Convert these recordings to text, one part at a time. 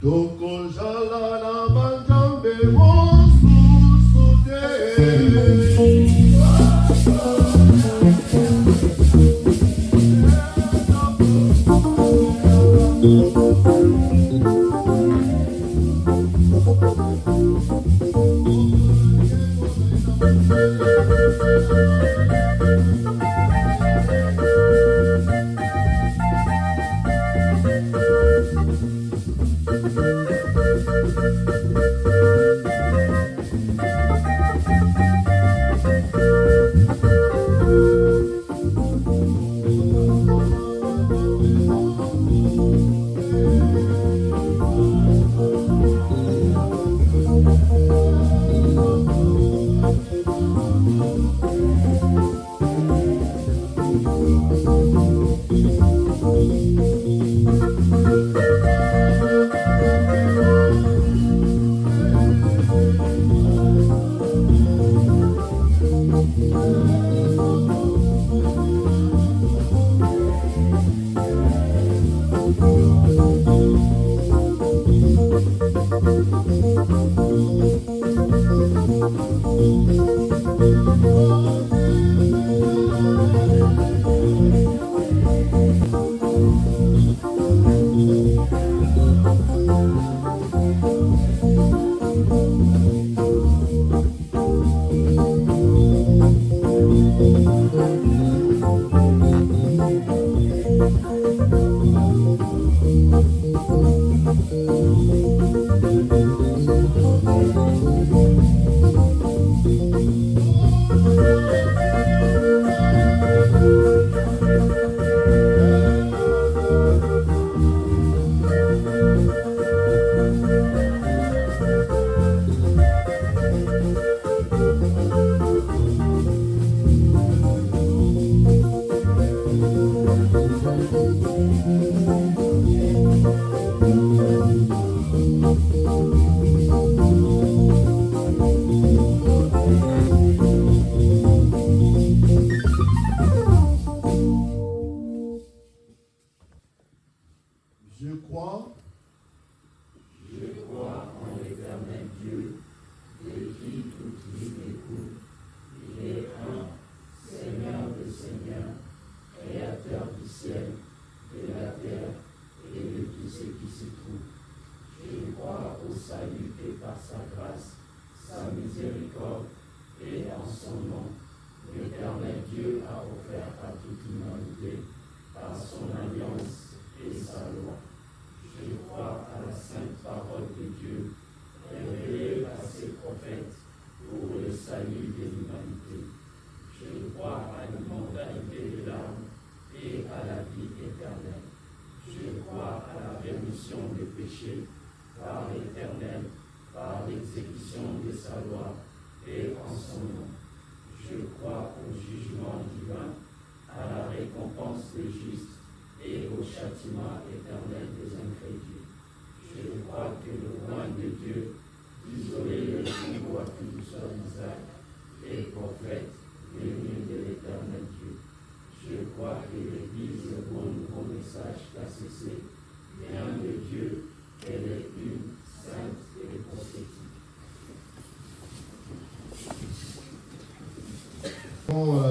Doko jala na banjambe mosusude.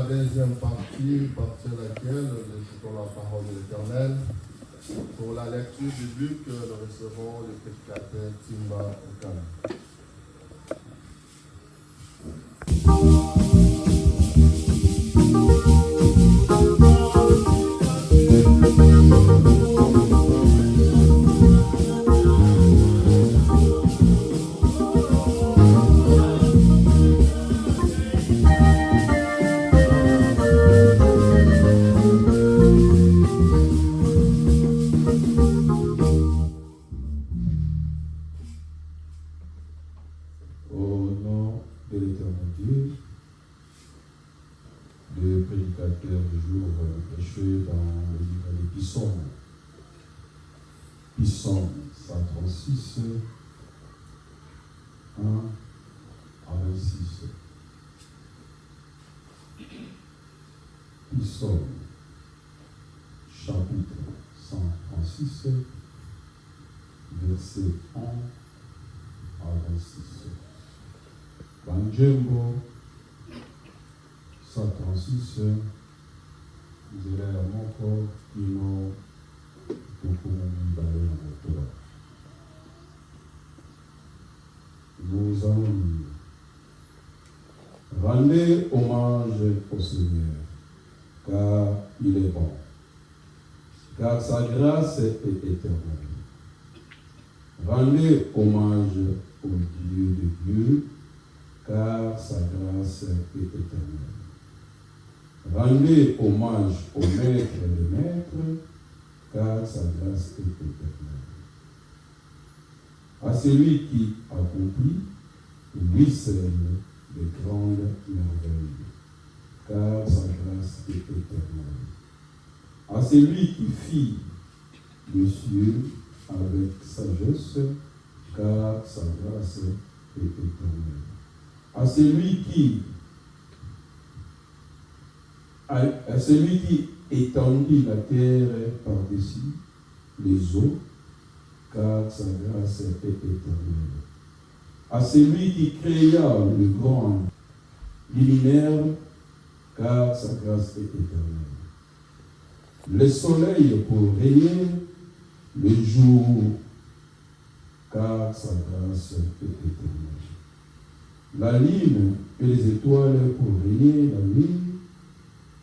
La deuxième partie à laquelle nous écoutons la parole de l'Éternel. Pour la lecture biblique, nous recevons le prédicateur Timba Okana. Psaume 136, 1 à 26. Psaume, chapitre 136, versets 1 à 26. Banjembo 136, Nzela Moko, Kino, Tukumu, Baye, Motola. Nous allons lire. Rendez hommage au Seigneur, car il est bon, car sa grâce est éternelle. Rendez hommage au Dieu de Dieu, car sa grâce est éternelle. Rendez hommage au Maître des Maîtres, car sa grâce est éternelle. À celui qui accomplit, lui seul, de grandes merveilles, car sa grâce est éternelle. À celui qui fit les cieux avec sagesse, car sa grâce est éternelle. À celui qui étendit la terre par-dessus les eaux, car sa grâce est éternelle. À celui qui créa le grand luminaire, car sa grâce est éternelle. Le soleil pour régner le jour, car sa grâce est éternelle. La lune et les étoiles pour régner la nuit,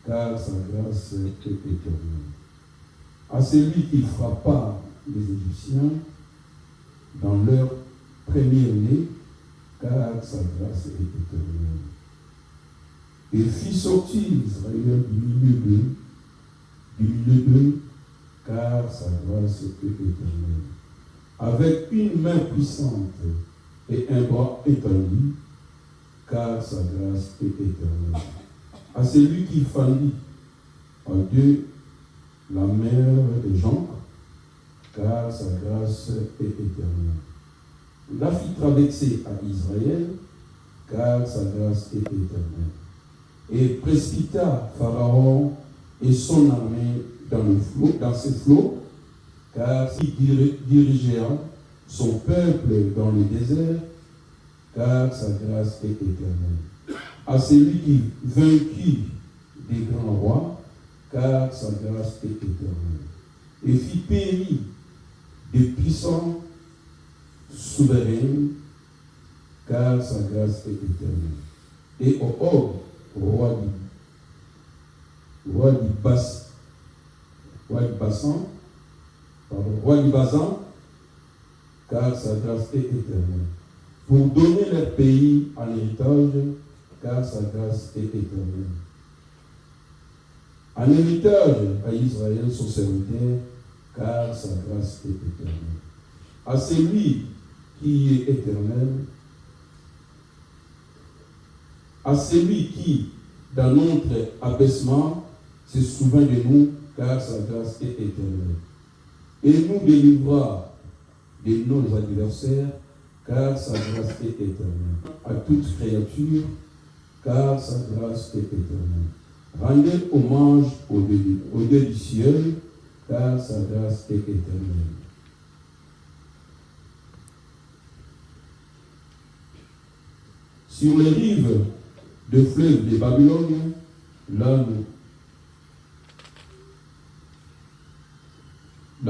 car sa grâce est éternelle. À celui qui frappa les Égyptiens dans leur premier-né, car sa grâce est éternelle. Et fit sortir Israël du milieu d'eux, car sa grâce est éternelle. Avec une main puissante et un bras étendu, car sa grâce est éternelle. À celui qui fendit en deux la mer des gens, car sa grâce est éternelle. La fit traverser à Israël, car sa grâce est éternelle. Et précipita Pharaon et son armée dans ses flots, car il dirigea son peuple dans le désert, car sa grâce est éternelle. À celui qui vainquit des grands rois, car sa grâce est éternelle. Et fit périr des puissants souverains, car sa grâce est éternelle. Et au Og, roi du Basan, car sa grâce est éternelle. Pour donner leur pays en héritage, car sa grâce est éternelle. En héritage à Israël, son serviteur, car sa grâce est éternelle. À celui qui est éternel, à celui qui, dans notre abaissement, se souvient de nous, car sa grâce est éternelle. Et nous délivra de nos adversaires, car sa grâce est éternelle. À toute créature, car sa grâce est éternelle. Rendez hommage au Dieu du ciel, car sa grâce est éternelle. Sur les rives de fleuve de Babylone, là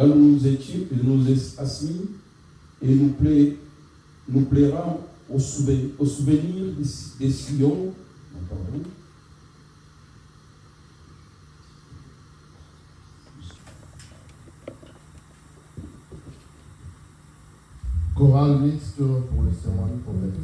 nous étions assis, et nous plaira au souvenir des Sion. Pardon. Chorale mixte pour le cérémonie prophétique.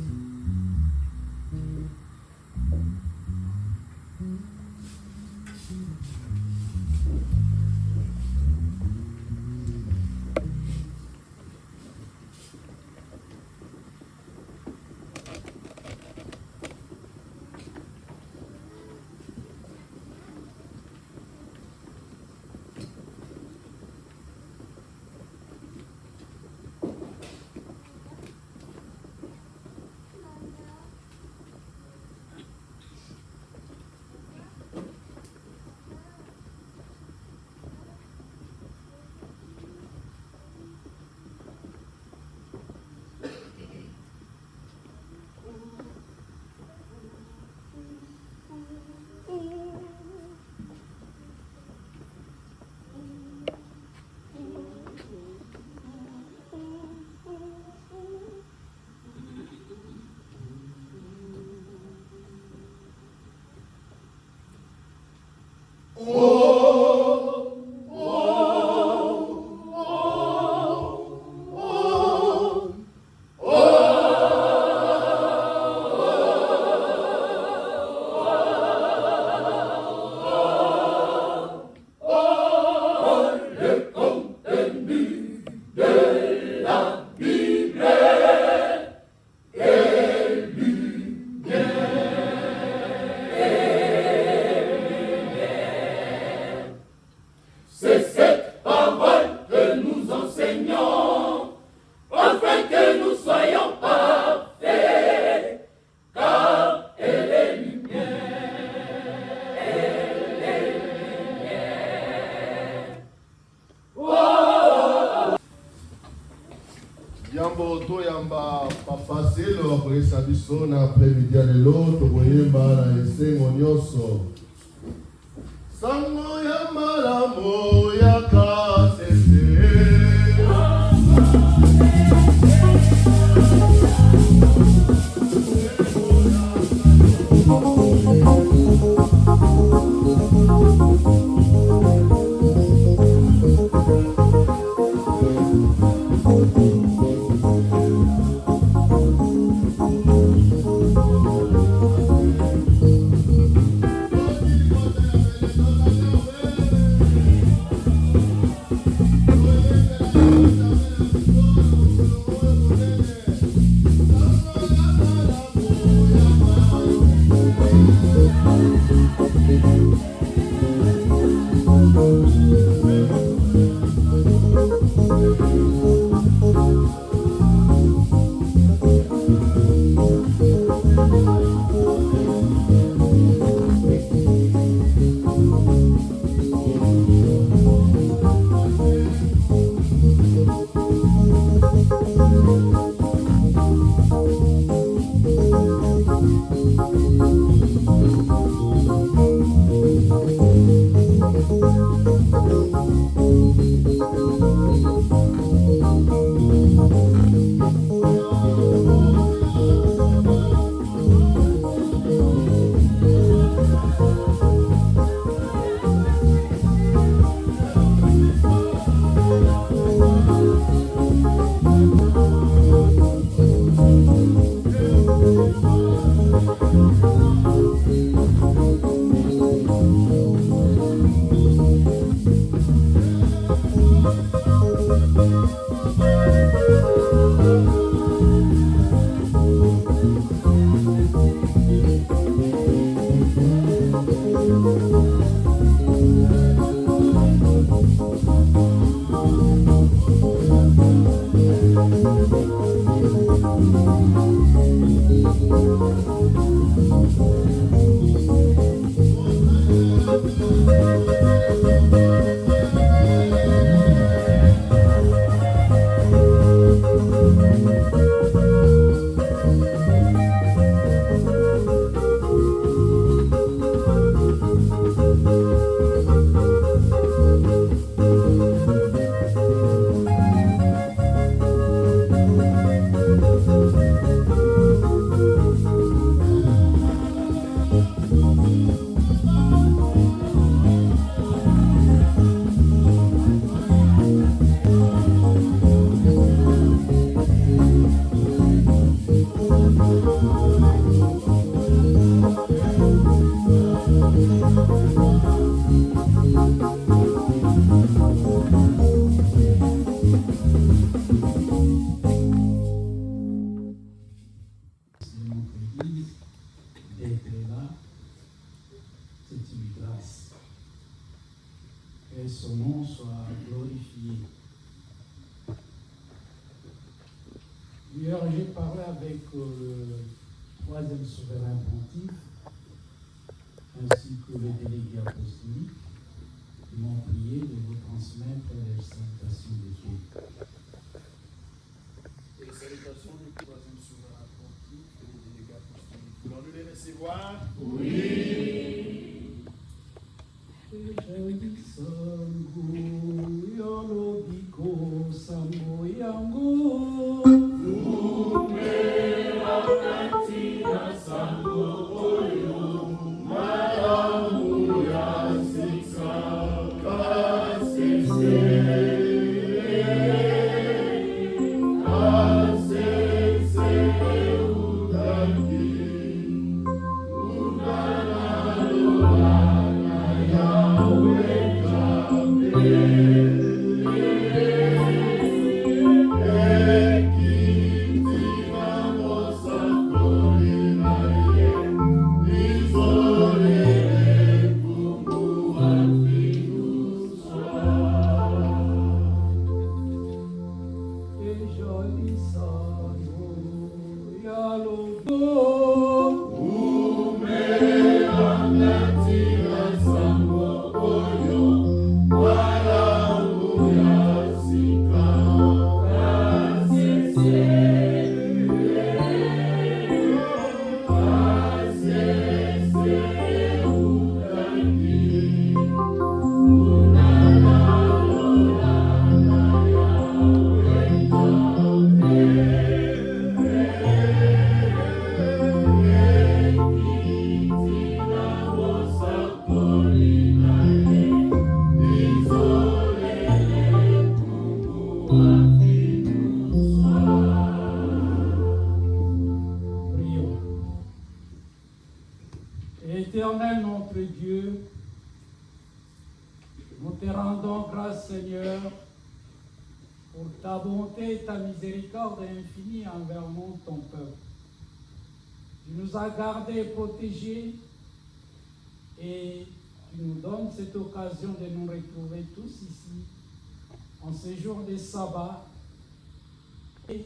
Yambo to yamba papa selo après sa bisona après-midi à l'autre voyez na esengo nyonso sango ya malamu ya kasese Que son nom soit glorifié. Hier, j'ai parlé avec le troisième souverain pontife, ainsi que le délégué apostolique. Ils m'ont prié de vous transmettre les salutations de Dieu. Les salutations du troisième souverain pontife et le délégué apostolique. Voulons-nous les recevoir? Oui. Sangu yolobiko sangu yangu sango oyo malamu ya siksa Éternel notre Dieu, nous te rendons grâce, Seigneur, pour ta bonté et ta miséricorde infinie envers nous, ton peuple. Tu nous as gardés et protégés et tu nous donnes cette occasion de nous retrouver tous ici en ce jour de sabbat et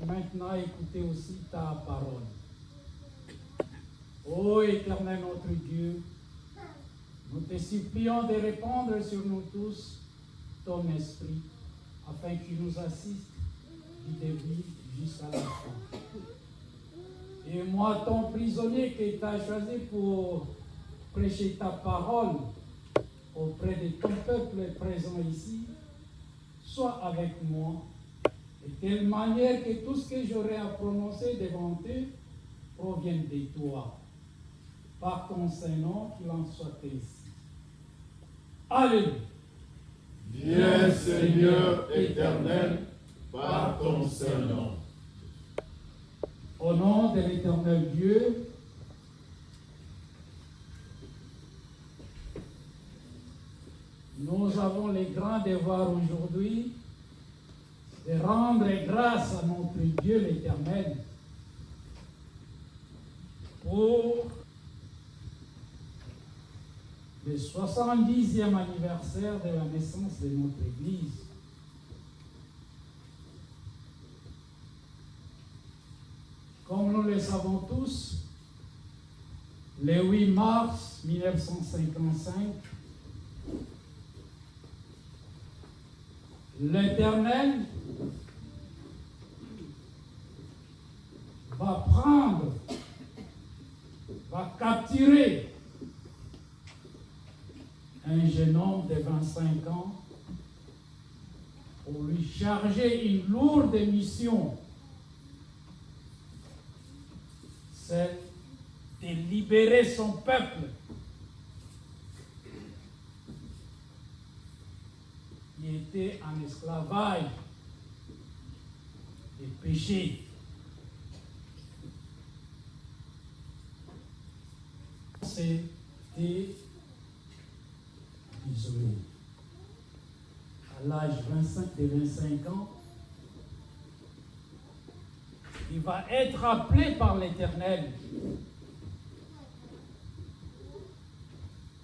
maintenant écouter aussi ta parole. Ô Éternel notre Dieu, nous te supplions de répandre sur nous tous ton esprit, afin qu'il nous assiste du début jusqu'à la fin. Et moi, ton prisonnier que tu as choisi pour prêcher ta parole auprès de ton peuple présent ici, sois avec moi, de telle manière que tout ce que j'aurai à prononcer devant eux provienne de toi. Par ton Saint-Nom, qu'il en soit ainsi. Alléluia. Viens, Seigneur éternel, par ton Saint-Nom. Au nom de l'Éternel Dieu, nous avons le grand devoir aujourd'hui de rendre grâce à notre Dieu l'Éternel pour le 70e anniversaire de la naissance de notre Église. Comme nous le savons tous, le 8 mars 1955, l'Éternel va capturer un jeune homme de 25 ans pour lui charger une lourde mission, celle de libérer son peuple qui était en esclavage et péché. C'était isolé. À l'âge de 25 ans, il va être appelé par l'Éternel.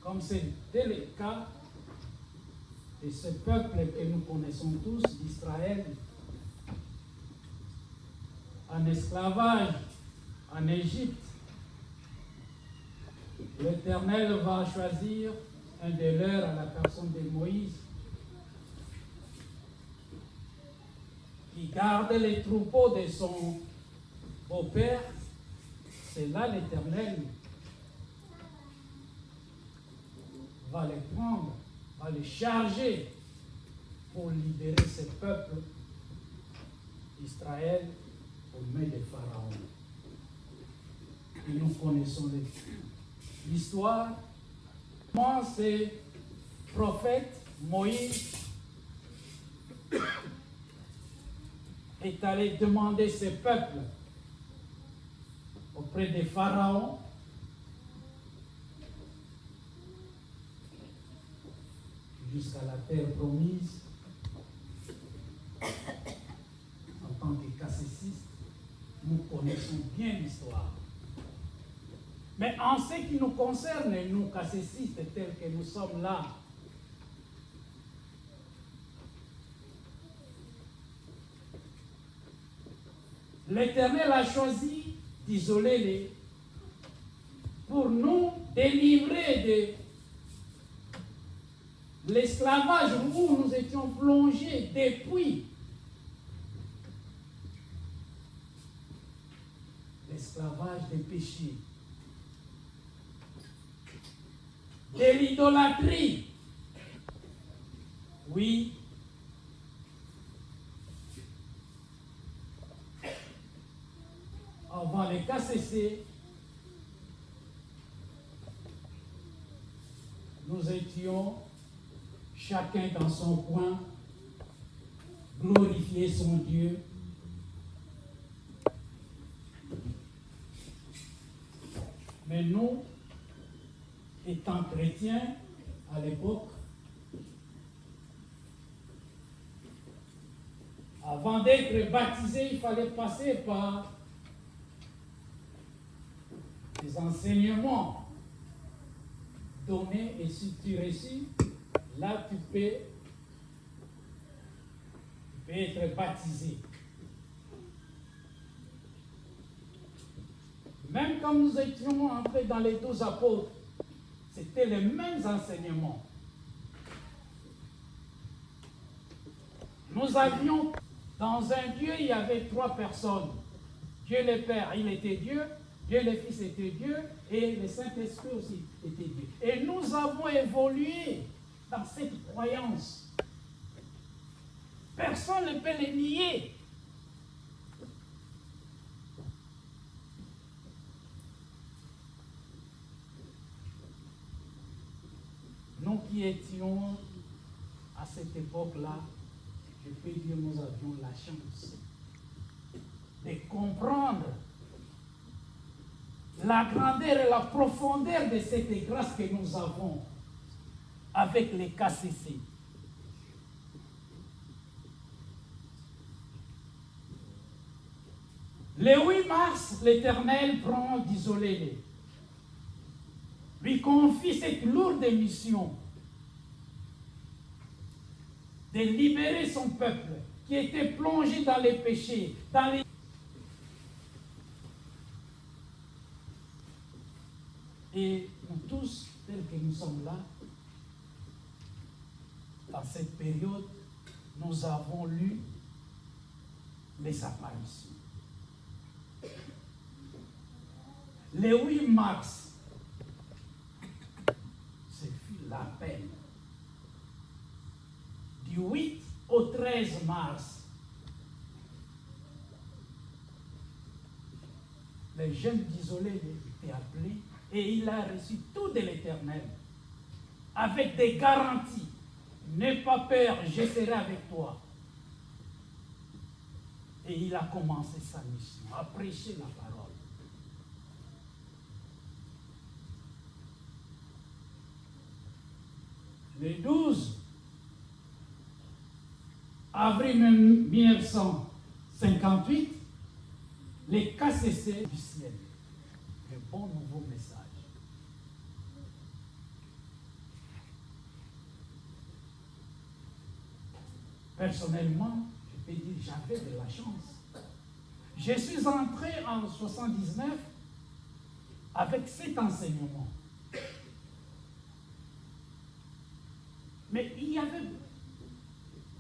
Comme c'était le cas de ce peuple que nous connaissons tous, d'Israël, en esclavage en Égypte. L'Éternel va choisir un de leurs à la personne de Moïse, qui garde les troupeaux de son beau-père. C'est là l'Éternel va les prendre, va les charger pour libérer ce peuple d'Israël au mains de Pharaon. Et nous connaissons l'histoire. Comment ce prophète Moïse est allé demander ce peuple auprès de Pharaon jusqu'à la terre promise. En tant que cassésistes, nous connaissons bien l'histoire. Mais en ce qui nous concerne, nous cassésistes tels que nous sommes là, l'Éternel a choisi d'isoler les pour nous délivrer de l'esclavage où nous étions plongés depuis l'esclavage des péchés, de l'idolâtrie. Oui. Avant les KCC, nous étions chacun dans son coin, glorifier son Dieu. Mais nous, étant chrétiens à l'époque, avant d'être baptisé, il fallait passer par des enseignements donnés, et si tu réussis, là tu peux être baptisé. Même quand nous étions entrés dans les 12 apôtres, c'était les mêmes enseignements. Nous avions, dans un Dieu, il y avait 3 personnes. Dieu le Père, il était Dieu, Dieu le Fils était Dieu, et le Saint-Esprit aussi était Dieu. Et nous avons évolué dans cette croyance. Personne ne peut le nier. Nous qui étions à cette époque-là, je peux dire, nous avions la chance de comprendre la grandeur et la profondeur de cette grâce que nous avons avec les KCC. Le 8 mars, l'Éternel prend d'isoler, lui confie cette lourde mission de libérer son peuple qui était plongé dans les péchés, dans les... Et nous tous, tels que nous sommes là, dans cette période, nous avons lu les apparitions. Le 8 mars, ce fut l'appel. Du 8 au 13 mars, le jeune d'Isolé était appelé et il a reçu tout de l'Éternel avec des garanties. N'aie pas peur, je serai avec toi. Et il a commencé sa mission, à prêcher la parole. Le 12 avril 1958, les KCC du ciel, le bon nouveau message. Personnellement, je peux dire, j'avais de la chance. Je suis entré en 1979 avec cet enseignement. Mais il y avait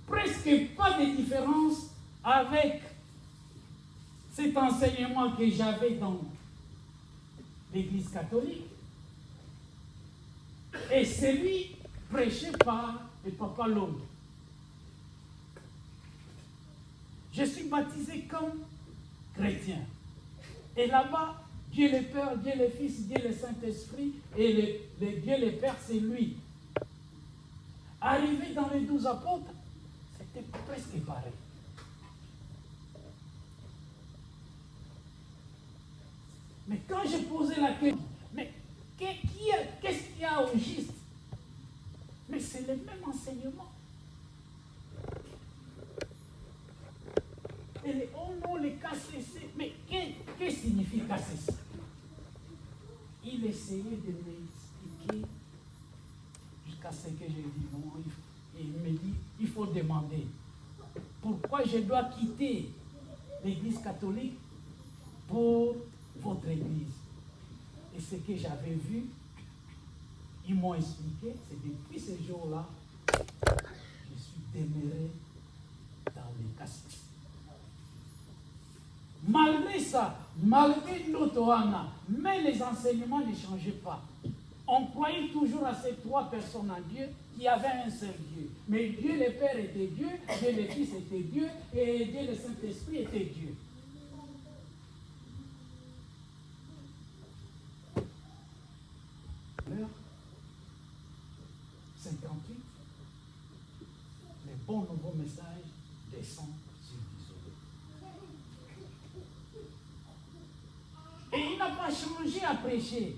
presque pas de différence avec cet enseignement que j'avais dans l'Église catholique et celui prêché par le Papa Long. Je suis baptisé comme chrétien. Et là-bas, Dieu le Père, Dieu le Fils, Dieu le Saint-Esprit et le Dieu le Père, c'est lui. Arrivé dans les 12 apôtres, c'était presque pareil. Mais quand j'ai posé la question, mais qu'est-ce qu'il y a au juste? Mais c'est le même enseignement. Et les non, les KCC, mais qu'est-ce que signifie KCC? Il essayait de m'expliquer jusqu'à ce que j'ai dit non. Il me dit, il faut demander pourquoi je dois quitter l'Église catholique pour votre Église. Et ce que j'avais vu, ils m'ont expliqué, c'est depuis ce jour-là, je suis demeuré dans les KCC. Malgré ça, malgré l'autoana, mais les enseignements ne changeaient pas. On croyait toujours à ces 3 personnes en Dieu qui avaient un seul Dieu. Mais Dieu le Père était Dieu, Dieu le Fils était Dieu, et Dieu le Saint-Esprit était Dieu. L'heure 58, le bon nouveau message descend sur l'Isolé. Et il n'a pas changé à prêcher.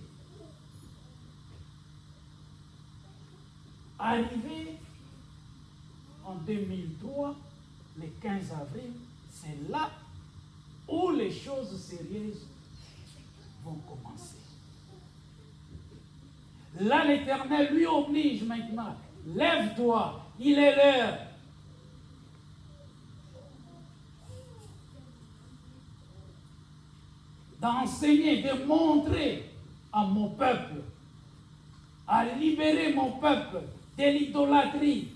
Arrivé en 2003, le 15 avril, c'est là où les choses sérieuses vont commencer. Là, l'Éternel lui oblige maintenant. Lève-toi, il est l'heure. D'enseigner, de montrer à mon peuple, à libérer mon peuple de l'idolâtrie.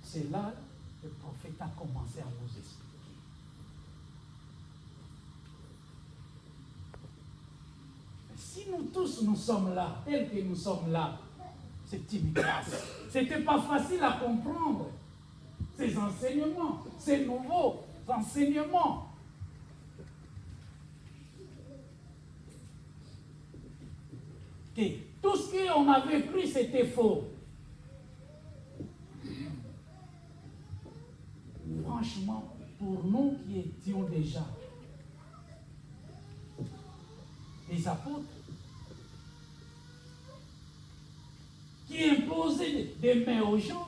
C'est là que le prophète a commencé à nous expliquer. Si nous tous nous sommes là, tels que nous sommes là, c'est une grâce. C'était pas facile à comprendre ces enseignements, ces nouveaux enseignements. Que tout ce qu'on avait pris, c'était faux. Franchement, pour nous qui étions déjà des apôtres, qui imposaient des mains aux gens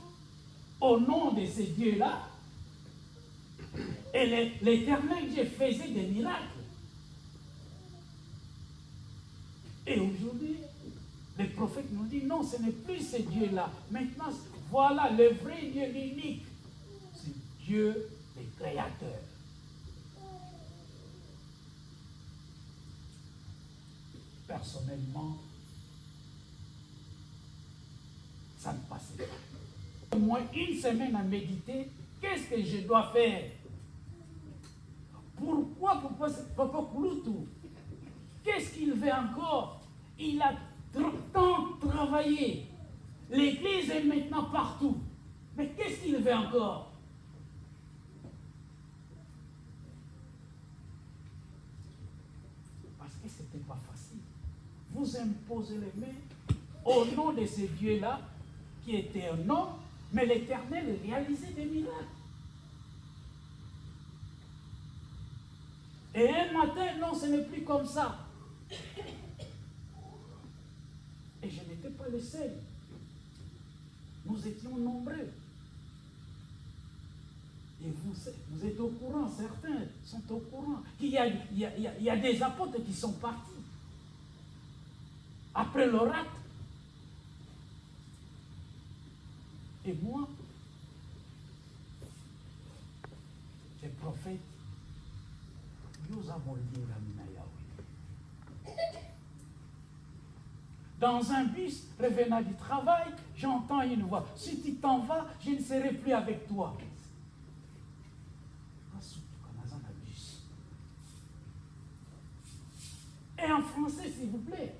au nom de ces dieux-là, et l'Éternel Dieu faisait des miracles. Et aujourd'hui, le prophète nous dit non, ce n'est plus ces dieux-là. Maintenant, voilà le vrai Dieu, l'unique. C'est Dieu, le Créateur. Personnellement, ça ne passait pas. Au moins une semaine à méditer, qu'est-ce que je dois faire? Pourquoi Papa Kouloutou? Qu'est-ce qu'il veut encore? Il a tant travaillé. L'église est maintenant partout. Mais qu'est-ce qu'il veut encore? Parce que ce n'était pas facile. Vous imposez les mains au nom de ces dieux-là, qui étaient un homme, mais l'Éternel réalisait des miracles. Et un matin, non, ce n'est plus comme ça. Et je n'étais pas le seul. Nous étions nombreux. Et vous êtes au courant, certains sont au courant, qu'il y a des apôtres qui sont partis. Après l'oracle. Et moi, les prophètes, nous avons dit la Yahweh. Dans un bus, revenant du travail, j'entends une voix. Si tu t'en vas, je ne serai plus avec toi. Et en français, s'il vous plaît.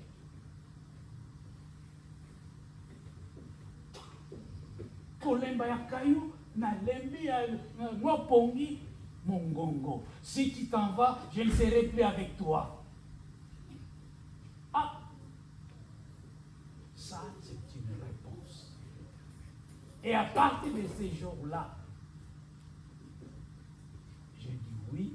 Si tu t'en vas, je ne serai plus avec toi. Ah, ça, c'est une réponse. Et à partir de ces jours-là, j'ai dit oui.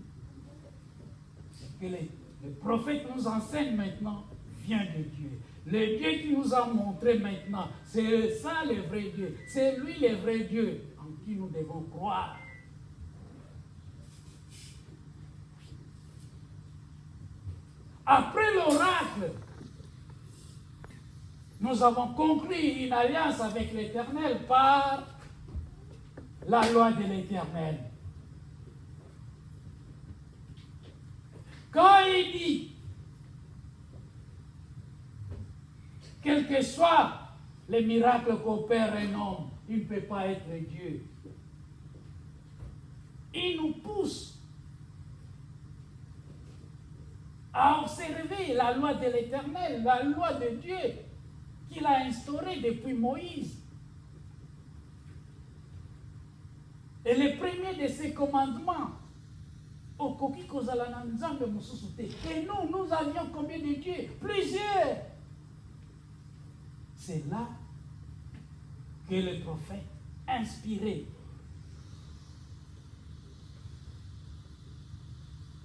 Ce que le prophète nous enseigne maintenant vient de Dieu. Le Dieu qui nous a montré maintenant, c'est ça le vrai Dieu. C'est lui le vrai Dieu en qui nous devons croire. Après l'oracle, nous avons conclu une alliance avec l'Éternel par la loi de l'Éternel. Quand il dit, quel que soit les miracles qu'opère un homme, il ne peut pas être Dieu. Il nous pousse à observer la loi de l'Éternel, la loi de Dieu qu'il a instaurée depuis Moïse. Et le premier de ces commandements, et nous avions combien de dieux? Plusieurs. C'est là que le prophète, inspiré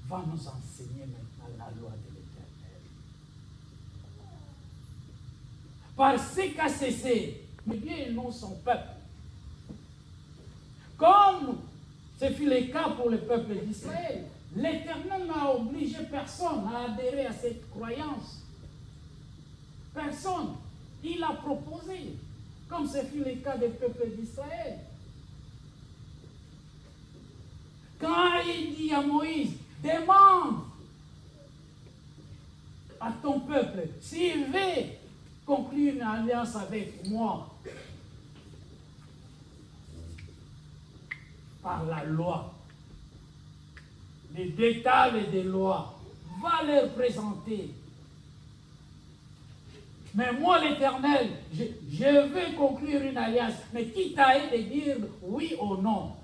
va nous enseigner maintenant la loi de l'Éternel. Parce qu'a cessé, mais bien et non son peuple. Comme ce fut le cas pour le peuple d'Israël, l'Éternel n'a obligé personne à adhérer à cette croyance. Personne. Il a proposé, comme ce fut le cas du peuple d'Israël. Quand il dit à Moïse, demande à ton peuple s'il veut conclure une alliance avec moi par la loi, les détails des lois, va leur présenter. Mais moi, l'Éternel, je veux conclure une alliance, mais qui t'a aidé de dire oui ou non?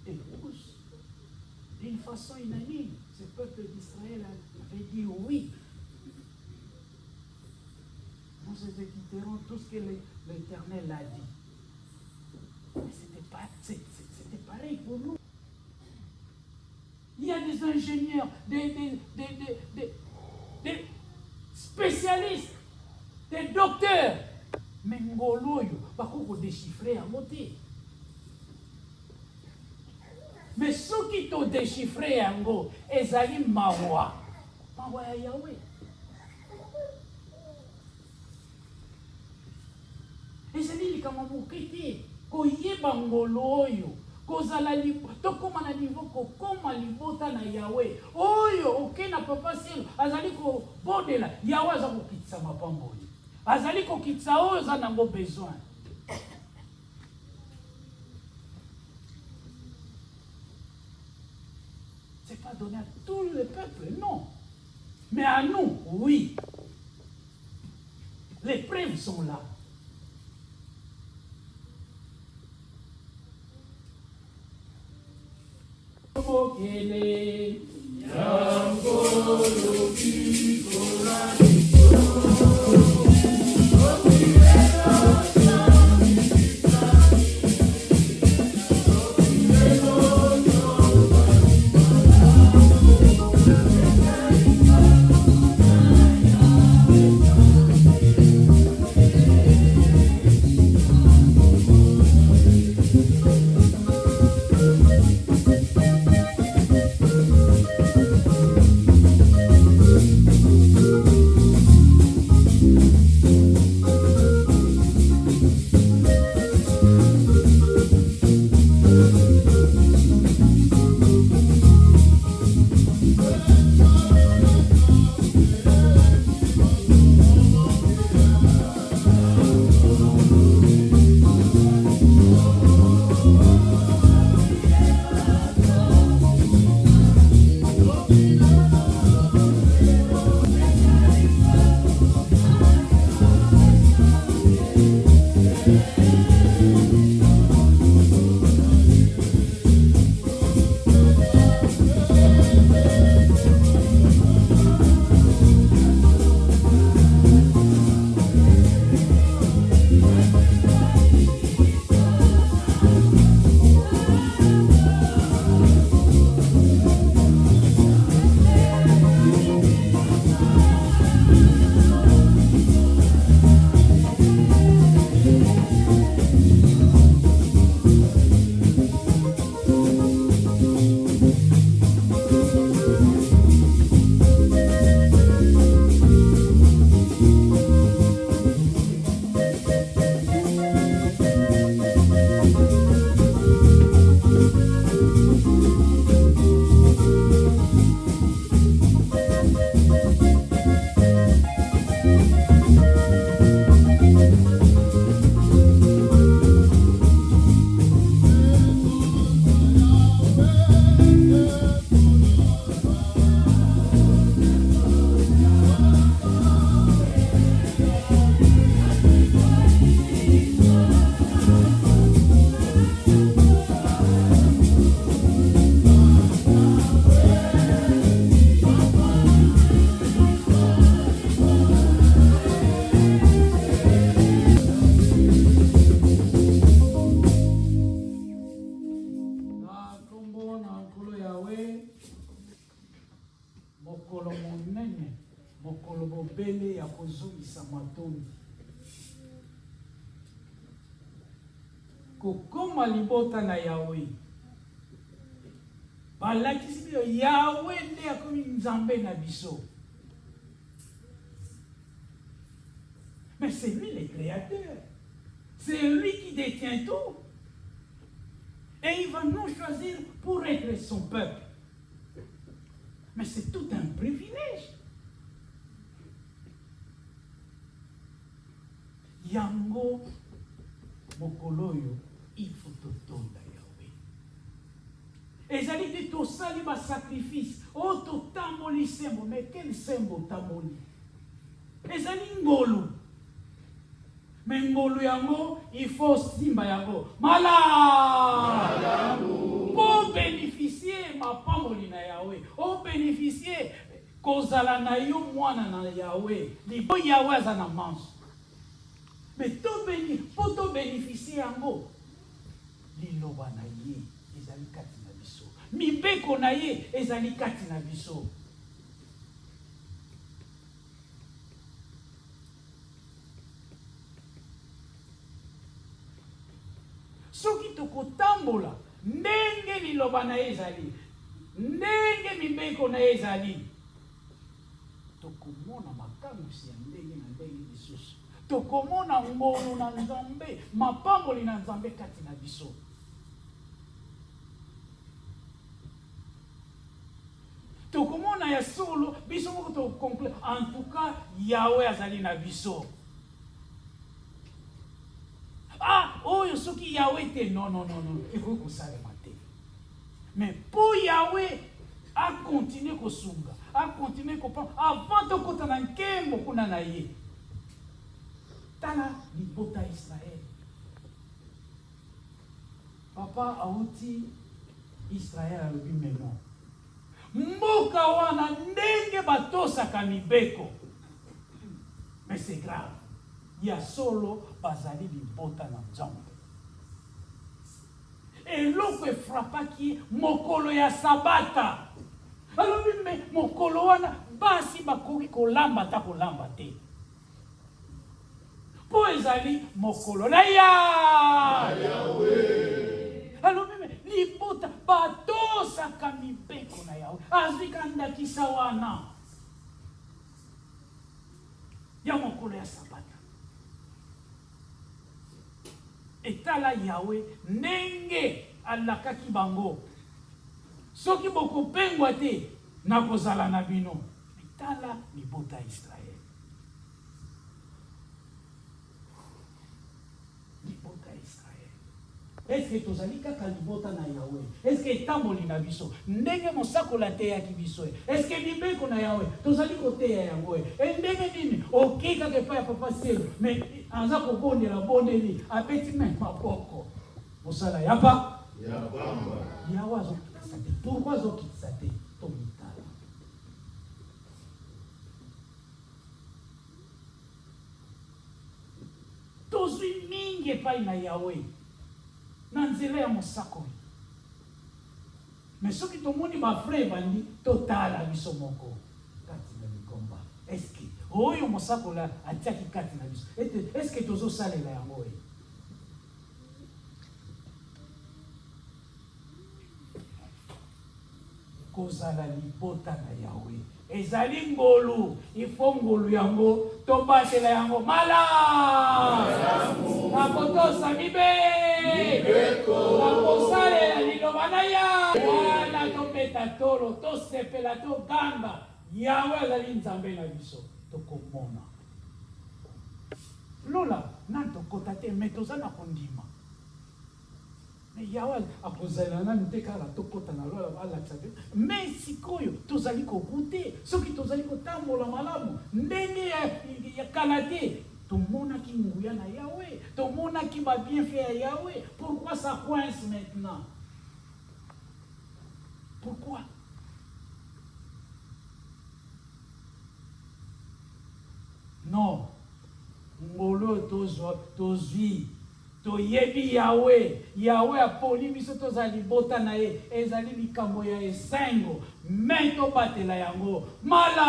Et tous, d'une façon unanime, ce peuple d'Israël avait dit oui. Nous exécuterons tout ce que l'Éternel a dit. Mais c'était pareil pour nous. Il y a des ingénieurs, des spécialistes, des docteurs. Mais ngoloyo, pas qu'on déchiffrer à côté. Mais ceux qui t'ont déchiffré en go, ezali mawa. Mawa ya Yahweh. Ezali likamamukiti, koyeba ngoloyo. Kozala tokoma na niveau kokoma libota na Yahweh. Oyo okena papa selo azali ko bodela Yahweh aza kokitisa mapambo. Azali kokitisa oyo za nango besoin. C'est pas donné à tout le peuple, non. Mais à nous, oui. Les preuves sont là. Okele, Yangolo, kozongisa matondi. Kokoma libota na Yahweh. Balakisi biso Yahweh nde akomi nzambe na biso. Mais c'est lui le créateur. C'est lui qui détient tout. Et il va nous choisir pour être son peuple. Mais c'est tout un privilège. Yango mokoloyo il faut totonda Yahweh. Ezali te tosali ba sacrifice. Oh totamboli sembo. Mais quel sembo tamboli? Ezali ngolu. Mais ngolu yango il faut simba yango. Mala! Pour bénéficier ma pamboli na Yahweh. Pour bénéficier kozala na yo mwana na Yahweh. Lipo Yahweh azana manche. Mais pour te bénéficier yango. Liloba na ye ezali kati na biso. Mibeko na ye ezali kati na biso. Soki tokotambola ndenge liloba na ye ezali, ndenge mibeko na ye ezali, tokomona makamwisi ya ndenge na ndenge lisusu. Tokomona ngolu na Nzambe, mapamboli na Nzambe kati na biso. Tokomona ya solo, biso moko to conclure. En tout cas, Yahweh azali na biso. Ah, oyo soki Yahweh te, non. Il faut que ça le mate. Mais pour Yahweh, a continuer kosunga, a continuer kopamba, avant de kota na nkembo kuna na ye. Tala libota Israël. Papa auti Israël a lobi memo. Mboka wana ndenge batosaka mibeko. Mais c'est grave. Il y a solo bazali libota na Nzambe. Et l'autre frappa qui mokolo ya sabata. Alors mais mokolo wana basi bakoki kolamba ta kolamba te. Po ezali mokolo na Yahweh. Alors même libota batosaka mibeko na Yahweh. Azikanda kisawana. Ya mokolo ya sabata. Etala Yahweh nenge alakaki bango. Soki boko pengwa te nakozala na bino. Etala libota Israël. Libota Israël. Est-ce que tozali kaka libota na Yahweh? Est-ce que etamboli na biso? Ndenge mosakola te ya kibiso? Est-ce que libeko na Yahweh? Tozali kote ya Yahweh. Ndenge nini? Ok kaka pa ya papa selo. Mais anza kobonde la bondeli apeti même maboko. Mosala yapa? Yabamba. Yahweh zo kisate. Pourquoi zo kisate? Tomitala. Tozwi mingi epai na Yahweh. Na nzela ya mosakoli. Mais soki tomoni ba frère bandi totala biso moko. Kati na likomba. Est-ce que oyo mosakola atiaki kati na biso? Est-ce que tozo salela yango e? Kozala libota na Yahweh. Ezali ngolu, ifo ngolu yango, tobatela yango mala! Nakotosa mibeko! Nakosalela liloba na ya! Wana topeta tolo, tosepela togamba. Yahweh azali nzambe na biso, tokomona. Lola, nantokota te, me toza na kondima. Mais Yahweh akozala nanu te kala tokota na lola alakisa te. Mais sikoyo tozali kokute, soki tozali kotambola malamu, ndenge ya kala te, tomonaki nguya na Yahweh, tomonaki ba bienfait ya Yahweh. Pourquoi ça coince maintenant? Pourquoi? Non. Ngolo tozwi. Toyebi Yahweh. Yahweh apoli biso tozali bota na ye. Ezali likambo ya esengo. Men tobatela yango. Mala!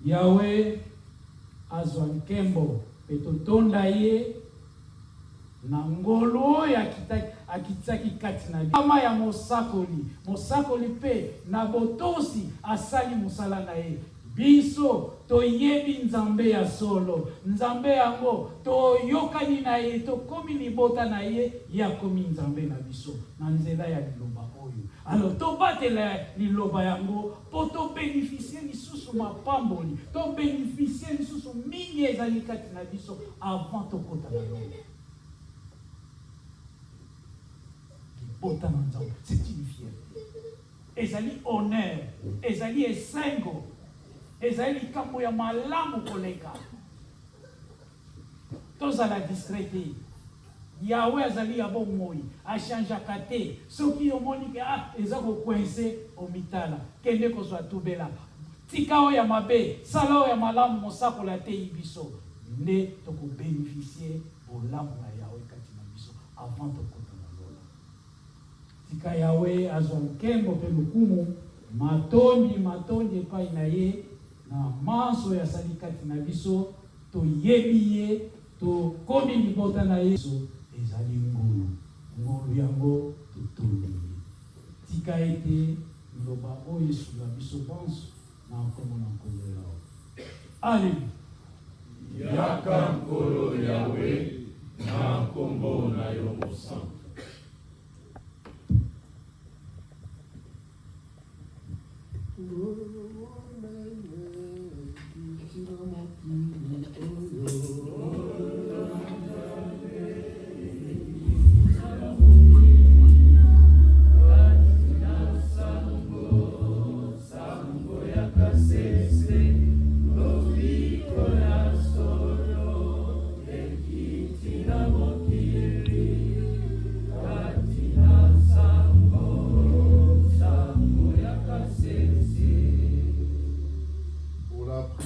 Yahweh azwa nkembo pe totonda ye na ngolo akitaki kati na kama ya mosakoli pe na botosi asali musala na ye. Biso toyebi nzambe ya solo, nzambe yango toyokani na ye, tokomi libota na ye, yakomi nzambe na biso na nzela ya liloba oyo. Alors tobatela liloba yango po to bénéficier lisusu mapamboli, to bénéficier lisusu mingi ezali kati na biso avant tokota na lola. Libota na nzambe, c'est une fierté. Ezali honneur, ezali esengo, ezali likambo ya malamu koleka. Tozala discrété. Yahweh azali ya bomoi, achangeaka te. Soki omoni ke eza ko coincé au mitala, kende ko zwa tubela. Tika o ya mabe, sala o ya malamu mosakola te ibiso. Ne toko bénéficier bolamu na Yahweh kati na biso avant tokota na lola. Tika Yahweh azwa nkembo pe lukumu, matondi epai na ye, na maso ya sali kati na biso, toyebi ye, tokomi libota na Yesu, ezali ngolu yango totondi ye. Tika ete liloba oyo esula biso panso na nkombo na nkolo yao. Alleluya. Yaka nkolo Yahweh na nkombo na yo mosantu.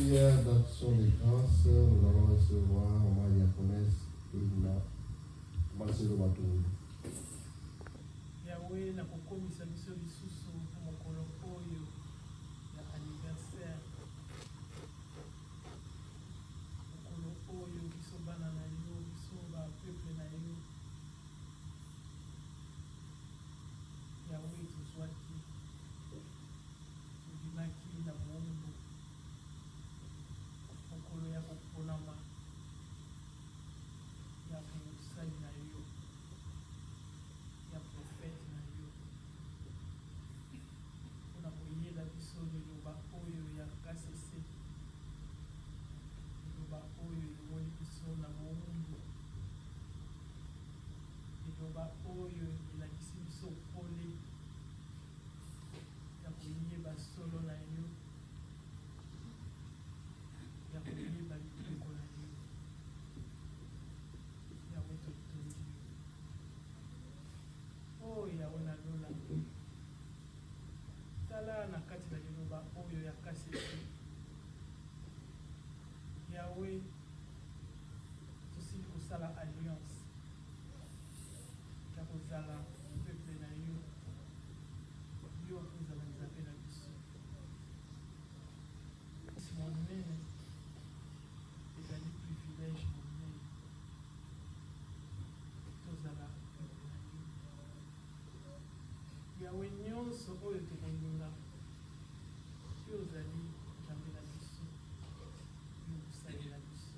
D'action des grâces, nous allons recevoir Maria Diaconesse Ina Marcelo Batou. Yahweh na kukomisa biso lisusu mokolo oyo ya anniversaire. Mokolo oyo biso bana na yo, biso ba peuple na yo. Yahweh tozwaki, tobimaki na moumbu. Mokolo ya koponama ya mosali na yo, ya profete na yo, mpona koyela biso liloba oyo ya KCC, liloba oyo elongoli biso na moumbu, liloba oyo elakisi biso pole ya koyeba solo na yo, ya koyeba libeko na yo. Yahweh totondi yo. Oh Yahweh na lola, tala na kati na liloba oyo ya KCC. Yahweh tosili kosala alliance ya kozala peuple na yo, yo kozala nzambe na biso. Monene ezali privilège monene tozala peuple na yo. Yahweh nyonso oyo tokolinga yo ozali nzambe na biso, yo osalela biso.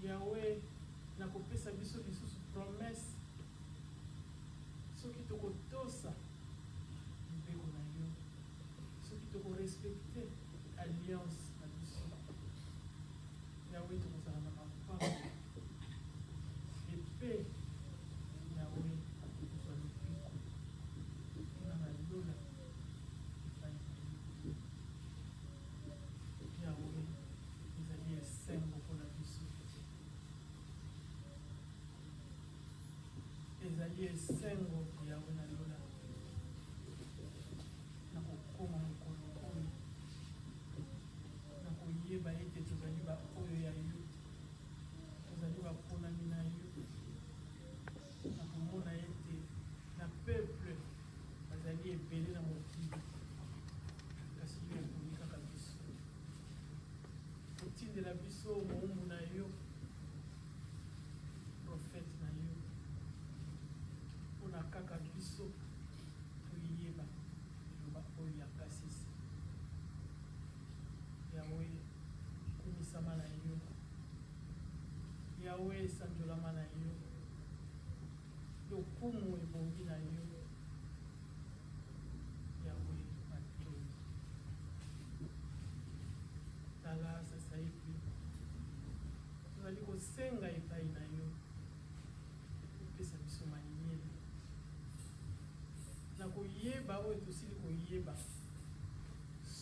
Yahweh nakopesa biso lisusu promesse soki tokotosa libeko na yo, soki tokorespecte alliance na biso. Yahweh tokozala na mapamba epe Yahweh tokozwa lobiko mpona na lola epai na yo. Yahweh ezali esengo mpona biso, ezali esengo Yahweh na lola na kokoma mokolo oyo, na koyeba ete tozali ba oyo ya yo, tozali baponami na yo, na komona ete na peuple bazali ebele na mokili, kasi yo ekomi kotindela biso moumbu na yo prophète na yo mpona kaka biso toyeba liloba oyo ya kasisi yawe kumisama na yo yawe esanjolama na yo lokumu ebongi na yo yawe matoi tala sasa hivi tozali kosenga epai na yo opesa biso manyele na koyeba oyo tosili koyeba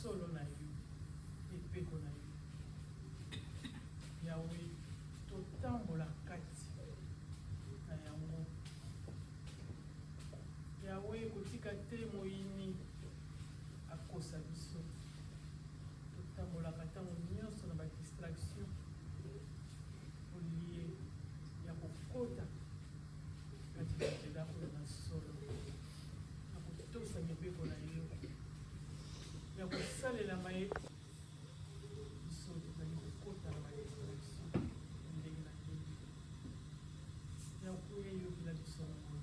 solo na yo epeko na yo yawe totambola kati na yango yawe kotika te moyini akosa biso totambolaka ntango nyonso na badistraction olie ya kokota kati na nzela oyo na solo na kotosa mibeko na yo ya kosalela maye biso tozali kokota na badistraction ndenge na ndenge ya koyeyokela biso ngo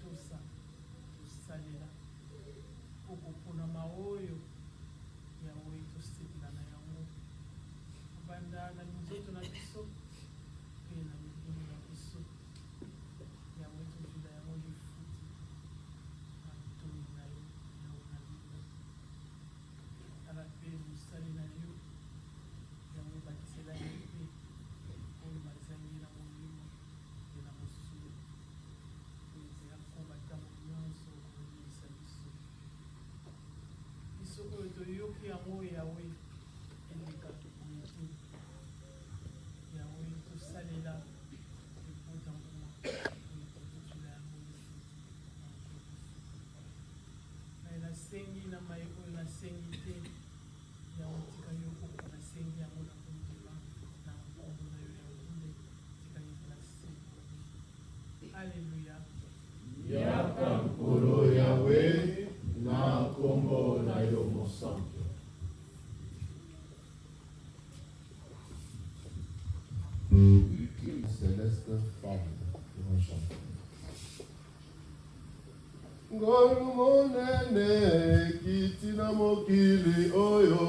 tosa tosalela okoponama oyo yawe tosepela na yango kobanda na minzoto na biso mpe na mibini na biso yawe tozwila yango lifuti na toni na yo yawe na bino tala mpe mosali na yo yawe bakisela ye mpe oyo bazangi na molimo mpe na mosulu ezela koba ntango nyonso okolisa biso biso oyo toyoki yango yawe eleka yetu yawe tosalela epota mbuma oyo totutula yango naye nasengi na maye oyo nasengi te yawe tika yo koko nasengi yango na kondima na nkombo na yo ya ngule tika yo nasengi alleluya yaka nkolo yawe na nkombo na yo mosantu. Céleste femme pour un chant. Ngolu monene kitina mokili oyo